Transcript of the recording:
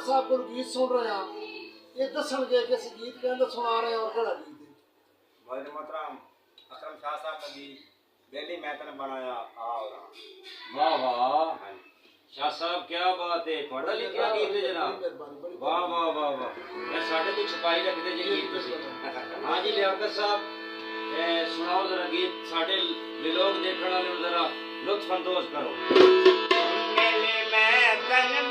साहब को गीत सुन रहे हैं, ये दसणगे कि इस गीत के अंदर सुना रहे हैं और केड़ा गीत है? भाई मोहतरम अकरम शाह साहब का गीत दिल्ली मैतन बनाया आओ। वाह वाह शाह साहब क्या बात है, पढ़ा लिखा गीत है जनाब। वाह वाह वाह वाह, मैं साढ़े तो छुपाई रखते जी गीत तुसी। हाँ जी लियाकत साहब सुनाओ जरा गीत, साढ़े लोग देखने वाले जरा लुत्फ अंदोज करो। दिल्ली मैतन